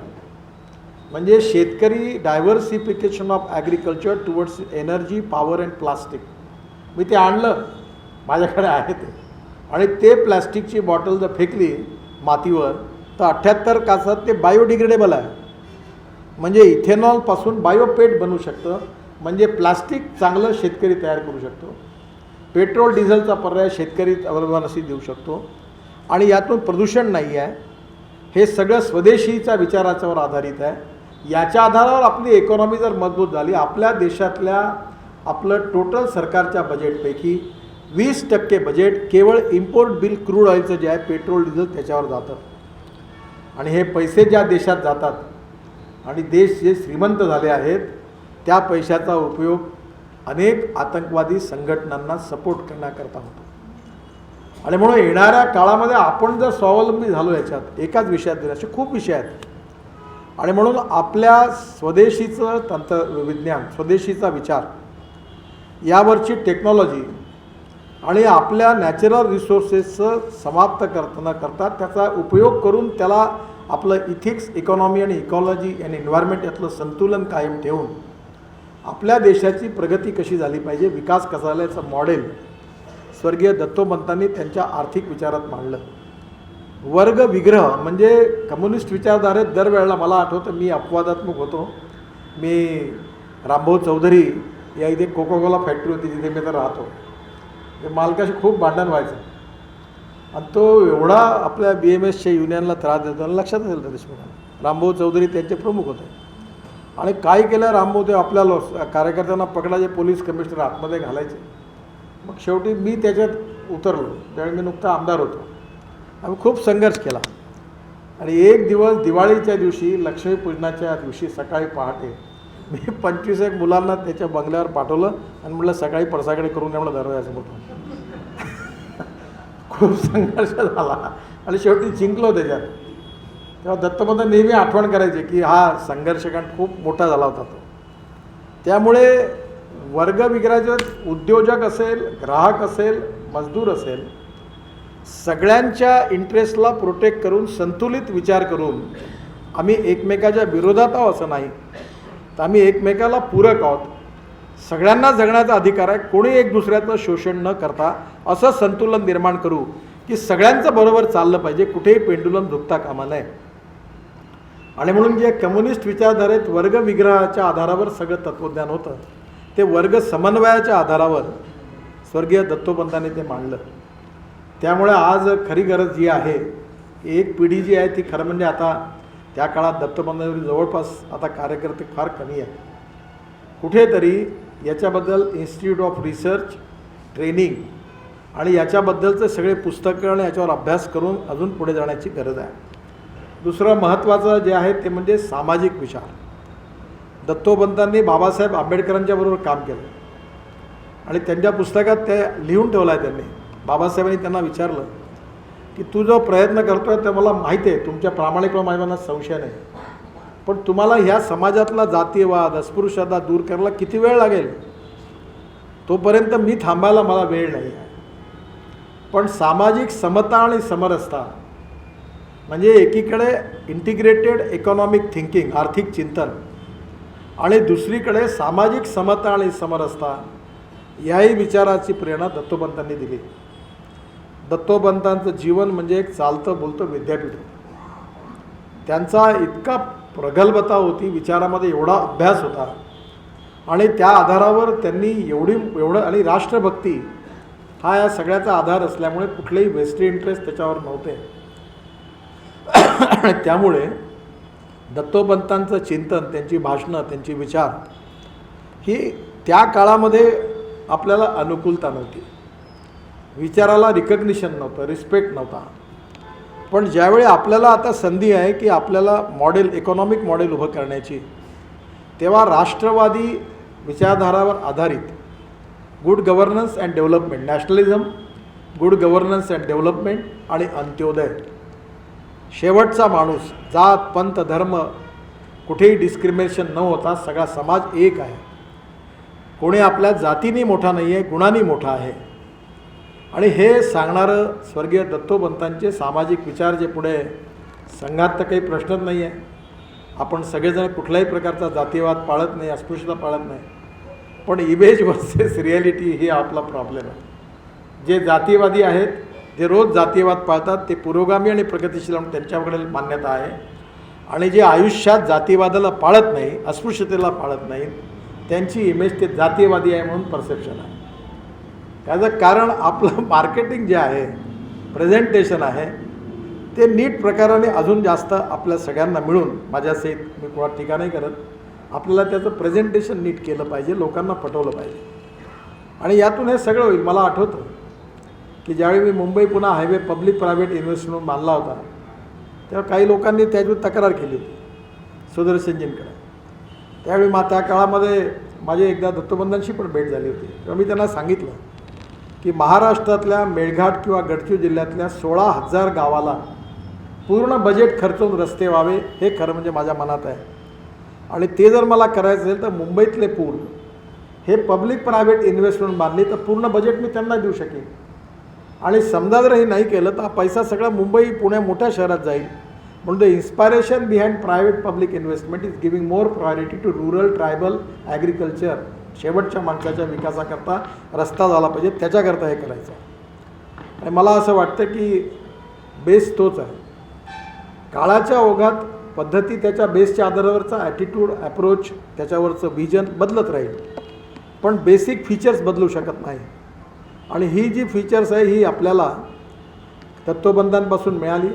म्हणजे शेतकरी diversification of agriculture towards energy, power and plastic. मी ते आणलं, माझ्याकडे आहे ते, आणि ते प्लॅस्टिकची बॉटल जर फेकली मातीवर तर 78 तासात ते बायोडिग्रेडेबल आहे. म्हणजे इथेनॉलपासून बायोपेट बनू शकतं. म्हणजे प्लास्टिक चांगलं शेतकरी तयार करू शकतो. पेट्रोल डिझेलचा पर्याय शेतकरी अवलंबनाशी देऊ शकतो आणि यातून प्रदूषण नाही आहे. हे सगळं स्वदेशीच्या विचाराच्यावर आधारित आहे. याच्या आधारावर आपली इकॉनॉमी जर मजबूत झाली, आपल्या देशातल्या आपलं टोटल सरकारच्या बजेटपैकी 20% बजेट केवळ इम्पोर्ट बिल क्रूड ऑइलचं जे आहे, पेट्रोल डिझेल, त्याच्यावर जातं. आणि हे पैसे ज्या देशात जातात आणि देश जे श्रीमंत झाले आहेत त्या पैशाचा उपयोग अनेक आतंकवादी संघटनांना सपोर्ट करण्याकरता होतो. आणि म्हणून येणाऱ्या काळामध्ये आपण जर स्वावलंबी झालो याच्यात, एकाच विषयात असे खूप विषय आहेत, आणि म्हणून आपल्या स्वदेशीचं तंत्रविज्ञान, स्वदेशीचा विचार, यावरची टेक्नॉलॉजी आणि आपल्या नॅचरल रिसोर्सेसचं समाप्त न करता त्याचा उपयोग करून त्याला आपलं इथिक्स, इकॉनॉमी आणि इकॉलॉजी आणि एन्व्हायरमेंट यातलं संतुलन कायम ठेवून आपल्या देशाची प्रगती कशी झाली पाहिजे, विकास कसा झाला, याचं मॉडेल स्वर्गीय दत्तोपंतांनी त्यांच्या आर्थिक विचारात मांडलं. वर्ग विग्रह म्हणजे कम्युनिस्ट विचारधारेत दरवेळेला मला आठवतं, मी अपवादात्मक होतो. मी रामभाऊ चौधरी या इथे कोकाकोला फॅक्टरी होती जिथे मी तर राहतो. ते मालकाशी खूप भांडण व्हायचं आणि तो एवढा आपल्या BMSच्या युनियनला त्रास देतो. लक्षात असेल तर देशमुखांना, रामभाऊ चौधरी त्यांचे प्रमुख होते. आणि काय केलं रामभाऊ, ते आपल्या कार्यकर्त्यांना पकडायचे, पोलीस कमिशनर आतमध्ये घालायचे. मग शेवटी मी त्याच्यात उतरलो. त्यावेळी मी नुकता आमदार होतो. आम्ही खूप संघर्ष केला आणि एक दिवस दिवाळीच्या दिवशी, लक्ष्मीपूजनाच्या दिवशी सकाळी पहाटे मी 25 मुलांना त्याच्या बंगल्यावर पाठवलं आणि म्हटलं सकाळी पडसाकडे करून त्यामुळे दरवाजासमोर. खूप संघर्ष झाला आणि शेवटी जिंकलो त्याच्यात. तेव्हा दत्तोपंत नेहमी आठवण करायचे की हा संघर्षकांड खूप मोठा झाला होता तो. त्यामुळे वर्गविग्रहाचे उद्योजक असेल, ग्राहक असेल, मजदूर असेल, सगळ्यांच्या इंटरेस्टला प्रोटेक्ट करून संतुलित विचार करून आम्ही एकमेकाच्या विरोधात आहोत असं नाही, तर आम्ही एकमेकाला पूरक आहोत. सगळ्यांना जगण्याचा अधिकार आहे, कोणी एक दुसऱ्याचं शोषण न करता असं संतुलन निर्माण करू की सगळ्यांचं बरोबर चाललं पाहिजे, कुठेही पेंडुलम झुकता कामा नये. आणि म्हणून जे कम्युनिस्ट विचारधारेत वर्गविग्रहाच्या आधारावर सगळं तत्त्वज्ञान होतं, ते वर्ग समन्वयाच्या आधारावर स्वर्गीय दत्तोपंतांनी ते मांडलं. त्यामुळे आज खरी गरज जी आहे, एक पिढी जी आहे ती खरं म्हणजे आता त्या काळात दत्तोपंतांवरील जवळपास आता कार्यकर्ते फार कमी आहेत. कुठेतरी याच्याबद्दल इन्स्टिट्यूट ऑफ रिसर्च, ट्रेनिंग आणि याच्याबद्दलचे सगळे पुस्तकं आणि याच्यावर अभ्यास करून अजून पुढे जाण्याची गरज आहे. दुसरं महत्त्वाचं जे आहे ते म्हणजे सामाजिक विचार. दत्तोपंतांनी बाबासाहेब आंबेडकरांच्या बरोबर काम केलं आणि त्यांच्या पुस्तकात ते लिहून ठेवलं आहे. त्यांनी, बाबासाहेबांनी त्यांना विचारलं की तू जो प्रयत्न करतो आहे ते मला माहिती आहे, तुमच्या प्रामाणिकपणामध्ये मला संशय नाही, पण तुम्हाला ह्या समाजातला जातीयवाद, अस्पृश्यता दूर करायला किती वेळ लागेल? तोपर्यंत मी थांबायला मला वेळ नाही आहे. पण सामाजिक समता आणि समरसता म्हणजे एकीकडे इंटिग्रेटेड इकॉनॉमिक थिंकिंग, आर्थिक चिंतन, आणि दुसरीकडे सामाजिक समता आणि समरसता, याही विचाराची प्रेरणा दत्तोपंतांनी दिली. दत्तोपंतांचं जीवन म्हणजे एक चालतं बोलतं विद्यापीठ होतं. त्यांचा इतका प्रगल्भता होती, विचारामध्ये एवढा अभ्यास होता आणि त्या आधारावर त्यांनी एवढं आणि राष्ट्रभक्ती हा या सगळ्याचा आधार असल्यामुळे कुठलेही वेस्टेड इंटरेस्ट त्याच्यावर नव्हते. त्यामुळे दत्तोपंतांचं चिंतन, त्यांची भाषणं, त्यांची विचार ही त्या काळामध्ये आपल्याला अनुकूलता नव्हती, विचाराला रिकग्निशन नव्हतं, रिस्पेक्ट नव्हता. पण ज्यावेळी आपल्याला आता संधी आहे की आपल्याला मॉडेल, इकॉनॉमिक मॉडेल उभं करण्याची, तेव्हा राष्ट्रवादी विचारधारावर आधारित good governance and development, nationalism, good governance and development आणि अंत्योदय, शेवटचा माणूस, जात, पंथ, धर्म कुठेही डिस्क्रिमिनेशन न होता सगळा समाज एक आहे. कोणी आपल्या जातीने मोठा नाही आहे, गुणांनी मोठा आहे. आणि हे सांगणारं स्वर्गीय दत्तोपंतांचे सामाजिक विचार जे पुढे संघात तर काही प्रश्नच नाही आहे. आपण सगळेजण कुठल्याही प्रकारचा जातीयवाद पाळत नाही, अस्पृश्यता पाळत नाही, पण इमेज वर्सेस रिॲलिटी ही आपला प्रॉब्लेम आहे. जे जातीयवादी आहेत, जे रोज जातीयवाद पाळतात, ते पुरोगामी आणि प्रगतिशील म्हणून त्यांच्याकडे मान्यता आहे. आणि जे आयुष्यात जातीयवादाला पाळत नाही, अस्पृश्यतेला पाळत नाही, त्यांची इमेज ते जातीयवादी आहे म्हणून परसेप्शन आहे. त्याचं कारण आपलं मार्केटिंग जे आहे, प्रेझेंटेशन आहे, ते नीट प्रकाराने अजून जास्त आपल्या सगळ्यांना मिळून, माझ्यासहित मी कोणा टीका नाही करत, आपल्याला त्याचं प्रेझेंटेशन नीट केलं पाहिजे, लोकांना पटवलं पाहिजे. आणि यातून हे सगळं होईल. मला आठवतं की ज्यावेळी मी Mumbai Pune highway public private investment मानला होता, तेव्हा काही लोकांनी त्याच्यावर तक्रार केली होती सुदर्शनजींकडे. त्यावेळी त्या काळामध्ये माझी एकदा दत्तोबंधांशी पण भेट झाली होती. तेव्हा मी त्यांना सांगितलं की महाराष्ट्रातल्या मेळघाट किंवा गडचिरोली जिल्ह्यातल्या 16,000 गावाला पूर्ण बजेट खर्चून रस्ते व्हावे, हे खरं म्हणजे माझ्या मनात आहे. आणि ते जर मला करायचं असेल तर मुंबईतले पूल हे पब्लिक प्रायव्हेट इन्व्हेस्टमेंट मानली तर पूर्ण बजेट मी त्यांना देऊ शकेन. आणि समजा जर हे नाही केलं तर हा पैसा सगळा मुंबई पुणे मोठ्या शहरात जाईल. म्हणून the inspiration behind private public investment is giving more priority to rural tribal agriculture. शेवटच्या माणसाच्या विकासाकरता रस्ता झाला पाहिजे, त्याच्याकरता हे करायचं. आणि मला असं वाटतं की बेस तोच आहे. काळाच्या ओघात पद्धती त्याच्या बेसच्या आधारावरचा ॲटिट्यूड, ॲप्रोच, त्याच्यावरचं विजन बदलत राहील, पण बेसिक फीचर्स बदलू शकत नाही. आणि ही जी फीचर्स आहे ही आपल्याला तत्त्वबंधांपासून मिळाली,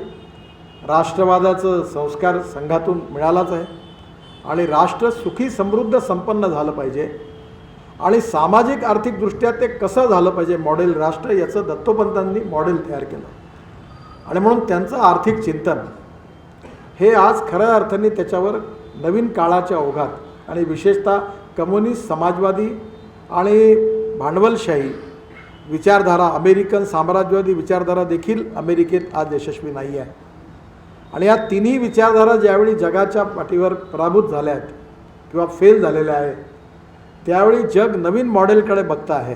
राष्ट्रवादाचं संस्कार संघातून मिळालाच आहे. आणि राष्ट्र सुखी समृद्ध संपन्न झालं पाहिजे आणि सामाजिक आर्थिकदृष्ट्या ते कसं झालं पाहिजे मॉडेल राष्ट्र, याचं दत्तोपंतांनी मॉडेल तयार केलं. आणि म्हणून त्यांचं आर्थिक चिंतन हे आज खऱ्या अर्थाने त्याच्यावर नवीन काळाच्या ओघात आणि विशेषतः कम्युनिस्ट, समाजवादी आणि भांडवलशाही विचारधारा, अमेरिकन साम्राज्यवादी विचारधारा देखील अमेरिकेत आज यशस्वी नाही आहे. आणि या तिन्ही विचारधारा ज्यावेळी जगाच्या पाठीवर पराभूत झाल्या आहेत किंवा फेल झालेल्या आहेत, त्यावेळी जग नवीन मॉडेलकडे बघतं आहे.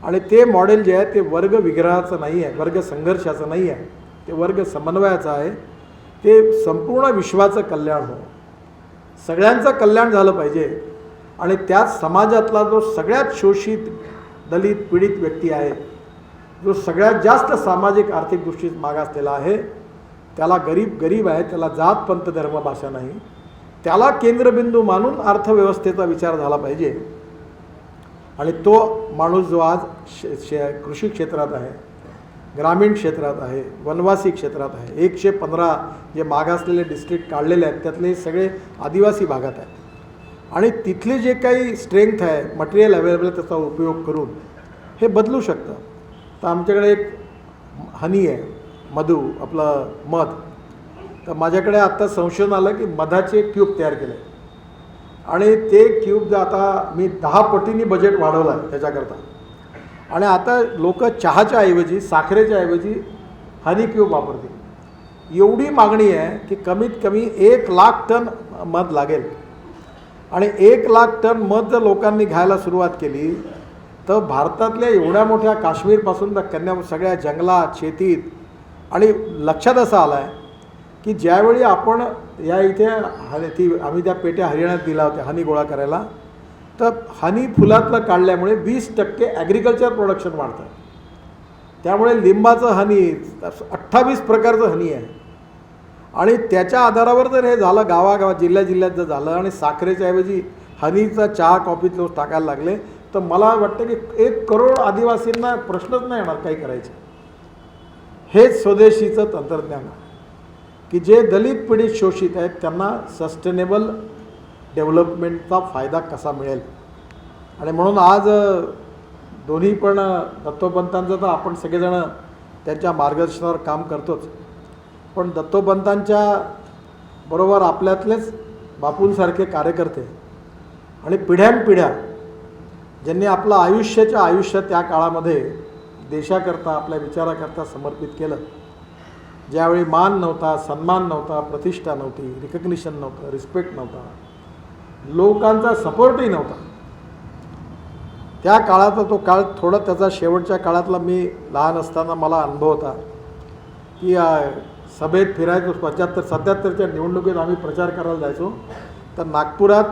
आणि ते मॉडेल जे आहे ते वर्ग विग्रहाचं नाही आहे, वर्ग संघर्षाचं नाही आहे, ते वर्ग समन्वयाचं आहे. ते संपूर्ण विश्वाचं कल्याण हो, सगळ्यांचं कल्याण झालं पाहिजे. आणि त्यात समाजातला जो सगळ्यात शोषित, दलित, पीडित व्यक्ती आहे, जो सगळ्यात जास्त सामाजिक आर्थिक दृष्टीत मागासलेला आहे, त्याला गरीब आहे, त्याला जात पंथ धर्म भाषा नाही, त्याला केंद्रबिंदू मानून अर्थव्यवस्थेचा विचार झाला पाहिजे. आणि तो माणूस जो आज कृषी क्षेत्रात आहे, ग्रामीण क्षेत्रात आहे, वनवासी क्षेत्रात आहे, 115 जे मागासलेले डिस्ट्रिक्ट काढलेले आहेत त्यातले सगळे आदिवासी भागात आहेत. आणि तिथली जे काही स्ट्रेंथ आहे, मटेरियल अवेलेबल, त्याचा उपयोग करून हे बदलू शकतं. तर आमच्याकडे एक हनी आहे, मधू, आपलं मध. तर माझ्याकडे आत्ता संशोधन आलं की मधाचे क्यूब तयार केले आणि ते क्यूब आता मी 10 पटींनी बजेट वाढवलं आहे त्याच्याकरता. आणि आता लोक चहाच्या ऐवजी, साखरेच्या ऐवजी हनी क्यूब वापरतील. एवढी मागणी आहे की कमीत कमी 1 लाख टन मध लागेल. आणि 1 लाख टन मध जर लोकांनी घ्यायला सुरुवात केली तर भारतातल्या एवढ्या मोठ्या काश्मीरपासून तर कन्याकुमारी सगळ्या जंगलात, शेतीत. आणि लक्षात असं आलं आहे की ज्यावेळी आपण या इथे आम्ही त्या पेट्या हरियाणात दिला होत्या हनी गोळा करायला, तर हनी फुलातलं काढल्यामुळे 20% ॲग्रिकल्चर प्रोडक्शन वाढतं. त्यामुळे लिंबाचं हनी, 28 प्रकारचं हनी आहे. आणि त्याच्या आधारावर जर हे झालं, गावागावात, जिल्ह्यात जर झालं आणि साखरेच्या ऐवजी हनीचा चहा, कॉफीत लोक टाकायला लागले, तर मला वाटतं की 1 करोड आदिवासींना प्रश्नच नाही येणार काही करायचे. हेच स्वदेशीचं तंत्रज्ञान आहे की जे दलित, पीडित, शोषित आहेत त्यांना सस्टेनेबल डेव्हलपमेंटचा फायदा कसा मिळेल. आणि म्हणून आज दोन्ही पण दत्तोपंतांचं तर आपण सगळेजण त्यांच्या मार्गदर्शनावर काम करतोच, पण दत्तोपंतांच्या बरोबर आपल्यातलेच बापूंसारखे कार्यकर्ते आणि पिढ्यानपिढ्या ज्यांनी आपलं आयुष्य त्या काळामध्ये देशाकरता, आपल्या विचाराकरता समर्पित केलं. ज्यावेळी मान नव्हता, सन्मान नव्हता, प्रतिष्ठा नव्हती, रिकग्निशन नव्हतं, रिस्पेक्ट नव्हता, लोकांचा सपोर्टही नव्हता, त्या काळाचा तो काळ थोडा त्याचा शेवटच्या काळातला मी लहान असताना मला अनुभव होता की सभेत फिरायचो. 75-77च्या निवडणुकीत आम्ही प्रचार करायला जायचो, तर नागपुरात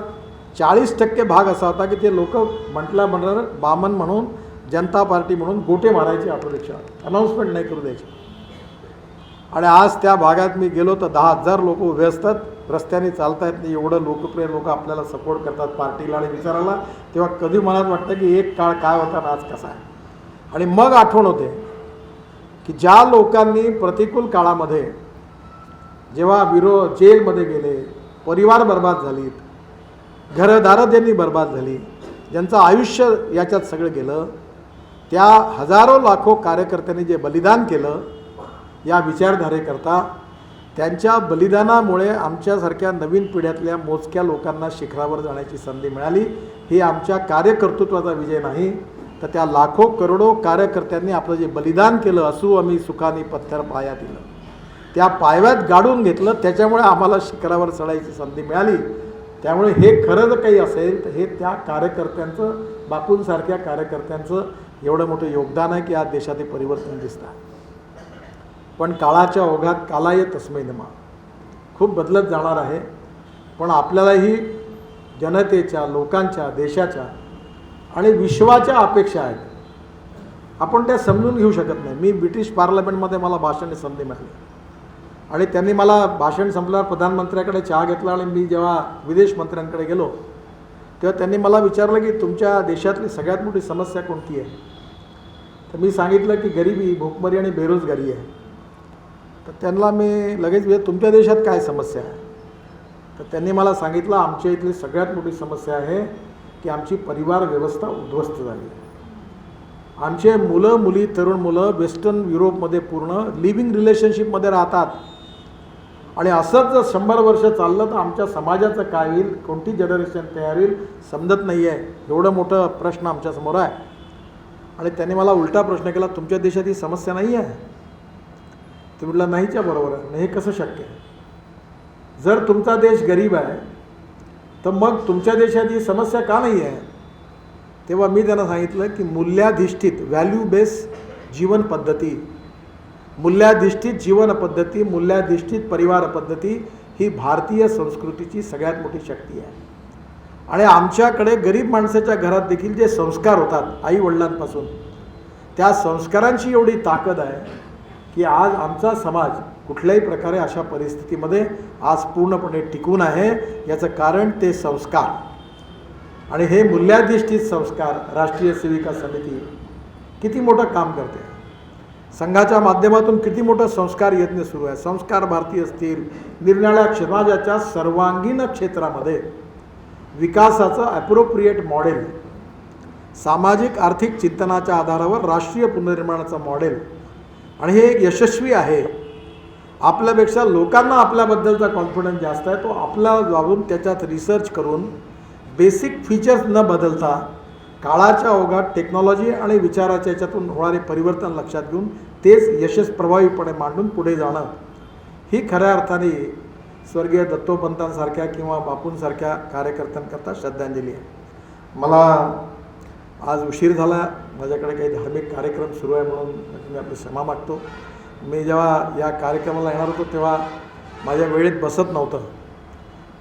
40% भाग असा होता की ते लोक म्हटल्याबरोबर बामन म्हणून, जनता पार्टी म्हणून गोटे मारायचे ऑटो रिक्षावर, अनाऊन्समेंट नाही करू द्यायची. आणि आज त्या भागात मी गेलो तर 10,000 लोक उभे असतात, रस्त्याने चालता येत नाही, एवढं लोकप्रिय लोक आपल्याला सपोर्ट करतात पार्टीला आणि विचारायला. तेव्हा कधी मनात वाटतं की एक काळ काय होता आणि आज कसा आहे. आणि मग आठवण होते की ज्या लोकांनी प्रतिकूल काळामध्ये जेव्हा जेलमध्ये गेले, परिवार बर्बाद झालीत, घरदारं त्यांनी बर्बाद झाली, ज्यांचं आयुष्य याच्यात सगळं गेलं, त्या हजारो लाखो कार्यकर्त्यांनी जे बलिदान केलं या विचारधारेकरता, त्यांच्या बलिदानामुळे आमच्यासारख्या नवीन पिढ्यातल्या मोजक्या लोकांना शिखरावर जाण्याची संधी मिळाली. ही आमच्या कार्यकर्तृत्वाचा विजय नाही, तर त्या लाखो करोडो कार्यकर्त्यांनी आपलं जे बलिदान केलं, असू आम्ही सुखानी पत्थर पाया दिलं, त्या पायव्यात गाडून घेतलं, त्याच्यामुळे आम्हाला शिखरावर चढायची संधी मिळाली. त्यामुळे हे खरं जर काही असेल तर हे त्या कार्यकर्त्यांचं, बापूंसारख्या कार्यकर्त्यांचं एवढं मोठं योगदान आहे की आज देशात हे परिवर्तन दिसतं. पण काळाच्या ओघात कालाय तस्मै नमः, खूप बदलत जाणार आहे. पण आपल्यालाही जनतेच्या, लोकांच्या, देशाच्या आणि विश्वाच्या अपेक्षा आहेत. आपण त्या समजून घेऊ शकत नाही. मी ब्रिटिश पार्लमेंटमध्ये मला भाषणाची संधी मिळाली आणि त्यांनी मला भाषण संपल्यावर प्रधानमंत्र्याकडे चहा घेतला आणि मी जेव्हा विदेश मंत्र्यांकडे गेलो तेव्हा त्यांनी मला विचारलं की तुमच्या देशातली सगळ्यात मोठी समस्या कोणती आहे. तर मी सांगितलं की गरिबी, भूकमरी आणि बेरोजगारी आहे. तर त्यांना मी लगेच तुमच्या देशात काय समस्या आहे. तर त्यांनी मला सांगितलं आमच्या इथली सगळ्यात मोठी समस्या आहे की आमची परिवार व्यवस्था उद्ध्वस्त झाली. आमचे मुलं मुली, तरुण मुलं वेस्टर्न युरोपमध्ये पूर्ण लिव्हिंग रिलेशनशिपमध्ये राहतात आणि असंच जर 100 वर्ष चाललं तर आमच्या समाजाचं काय होईल, कोणती जनरेशन तयार होईल समजत नाही आहे. एवढं मोठं प्रश्न आमच्यासमोर आहे. आणि त्यांनी मला उलटा प्रश्न केला, तुमच्या देशात ही समस्या नाही आहे. ते म्हटलं नाहीच्या बरोबर आहे. हे कसं शक्य आहे. जर तुमचा देश गरीब आहे तर मग तुमच्या देशात ही समस्या का नाही आहे. तेव्हा मी त्यांना सांगितलं की मूल्याधिष्ठित, व्हॅल्यू बेस जीवन पद्धती, मूल्याधिष्ठित जीवन पद्धती, मूल्याधिष्ठित परिवार पद्धती ही भारतीय संस्कृतीची सगळ्यात मोठी शक्ती आहे. आणि आमच्याकडे गरीब माणसाच्या घरात देखील जे संस्कार होतात आईवडिलांपासून, त्या संस्कारांची एवढी ताकद आहे की आज आमचा समाज कुठल्याही प्रकारे अशा परिस्थितीमध्ये आज पूर्णपणे टिकून आहे. याचं कारण ते संस्कार. आणि हे मूल्याधिष्ठित संस्कार राष्ट्रीय सेविका समिती किती मोठं काम करते. संघाच्या माध्यमातून किती मोठं संस्कार यज्ञ सुरू आहे. संस्कार भारती असतील, निरनिराळ्या समाजाच्या सर्वांगीण क्षेत्रामध्ये विकासाचं ॲप्रोप्रिएट मॉडेल, सामाजिक आर्थिक चिंतनाच्या आधारावर राष्ट्रीय पुनर्निर्माणाचं मॉडेल, आणि हे एक यशस्वी आहे. आपल्यापेक्षा लोकांना आपल्याबद्दलचा कॉन्फिडन्स जास्त आहे. तो आपला जाऊन त्याच्यात रिसर्च करून बेसिक फीचर्स न बदलता काळाच्या ओघात टेक्नॉलॉजी आणि विचाराच्या याच्यातून होणारे परिवर्तन लक्षात घेऊन तेच यशस्वी प्रभावीपणे मांडून पुढे जाणं, ही खऱ्या अर्थाने स्वर्गीय दत्तोपंतांसारख्या किंवा बापूंसारख्या कार्यकर्त्यांकरता श्रद्धांजली आहे. मला आज उशीर झाला, माझ्याकडे काही धार्मिक कार्यक्रम सुरू आहे म्हणून मी आपली क्षमा मागतो. मी जेव्हा या कार्यक्रमाला येणार होतो तेव्हा माझ्या वेळेत बसत नव्हतं,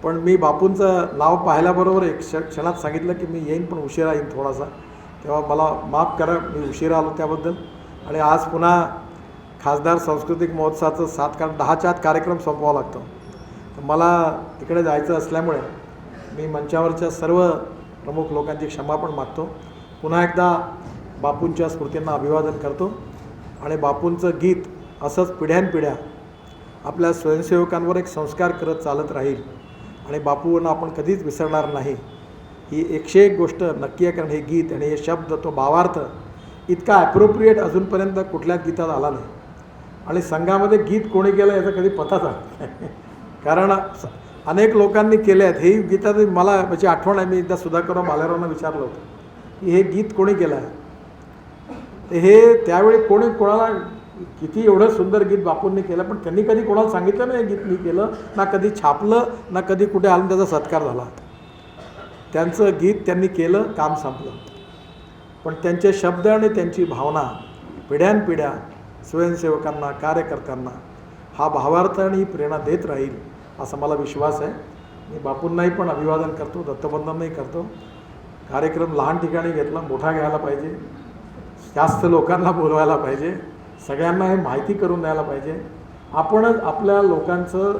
पण मी बापूंचं नाव पाहिल्याबरोबर एक क्षणात सांगितलं की मी येईन पण उशिरा येईन थोडासा. तेव्हा मला माफ करा, मी उशिरा आलो त्याबद्दल. आणि आज पुन्हा खासदार सांस्कृतिक महोत्सवाचं 10च्या आत कार्यक्रम संपवावा लागतो. तर मला तिकडे जायचं असल्यामुळे मी मंचावरच्या सर्व प्रमुख लोकांची क्षमा पण मागतो. पुन्हा एकदा बापूंच्या स्मृतींना अभिवादन करतो. आणि बापूंचं गीत असंच पिढ्यानपिढ्या आपल्या स्वयंसेवकांवर एक संस्कार करत चालत राहील आणि बापूंना आपण कधीच विसरणार नाही. ही 101 गोष्ट नक्की आहे, कारण हे गीत आणि हे शब्द, तो भावार्थ इतका ॲप्रोप्रिएट अजूनपर्यंत कुठल्याच गीतात आला नाही. आणि संघामध्ये गीत कोणी केलं याचा कधी पताच आला नाही, कारण अनेक लोकांनी केले आहेत. हे गीतात मला याची आठवण आहे, मी एकदा सुधाकरराव भालेरावांना विचारलं होतं की हे गीत कोणी केलं आहे. हे त्यावेळी कोणाला किती एवढं सुंदर गीत बापूंनी केलं, पण त्यांनी कधी कोणाला सांगितलं नाही हे गीत मी केलं, ना कधी छापलं, ना कधी कुठे आलं त्याचा सत्कार झाला. त्यांचं गीत त्यांनी केलं, काम संपलं. पण त्यांचे शब्द आणि त्यांची भावना पिढ्यानपिढ्या स्वयंसेवकांना, कार्यकर्त्यांना हा भावार्थ आणि ही प्रेरणा देत राहील असा मला विश्वास आहे. मी बापूंनाही पण अभिवादन करतो, दत्तबंधांनाही करतो. कार्यक्रम लहान ठिकाणी घेतला, मोठा घ्यायला पाहिजे, जास्त लोकांना बोलवायला पाहिजे, सगळ्यांना हे माहिती करून द्यायला पाहिजे. आपणच आपल्या लोकांचं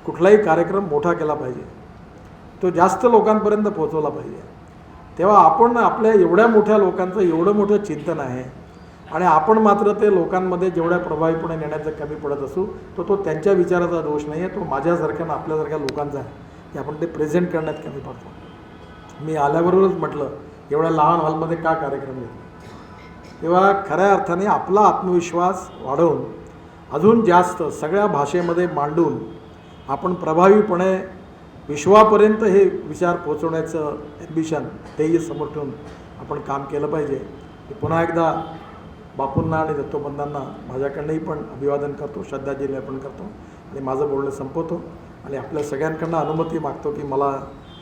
कुठलाही कार्यक्रम मोठा केला पाहिजे, तो जास्त लोकांपर्यंत पोहोचवला पाहिजे. तेव्हा आपण आपल्या एवढ्या मोठ्या लोकांचं एवढं मोठं चिंतन आहे आणि आपण मात्र ते लोकांमध्ये जेवढ्या प्रभावीपणे नेण्याचं कमी पडत असू, तो त्यांच्या विचाराचा दोष नाही आहे, तो माझ्यासारख्या आणि आपल्यासारख्या लोकांचा आहे की आपण ते प्रेझेंट करण्यात कमी पडतो. मी आल्याबरोबरच म्हटलं एवढ्या लहान हॉलमध्ये का कार्यक्रम घेतला. तेव्हा खऱ्या अर्थाने आपला आत्मविश्वास वाढवून अजून जास्त सगळ्या भाषेमध्ये मांडून आपण प्रभावीपणे विश्वापर्यंत हे विचार पोचवण्याचं ॲम्बिशन ध्येय समोर ठेवून आपण काम केलं पाहिजे. मी पुन्हा एकदा बापूंना आणि दत्तोबंधांना माझ्याकडनंही पण अभिवादन करतो, श्रद्धांजली अर्पण करतो आणि माझं बोलणं संपवतो आणि आपल्या सगळ्यांकडनं अनुमती मागतो की मला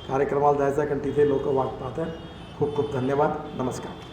कार्यक्रमाला जायचं आहे, कारण तिथे लोक वाट पाहत आहेत. खूप खूप धन्यवाद. नमस्कार.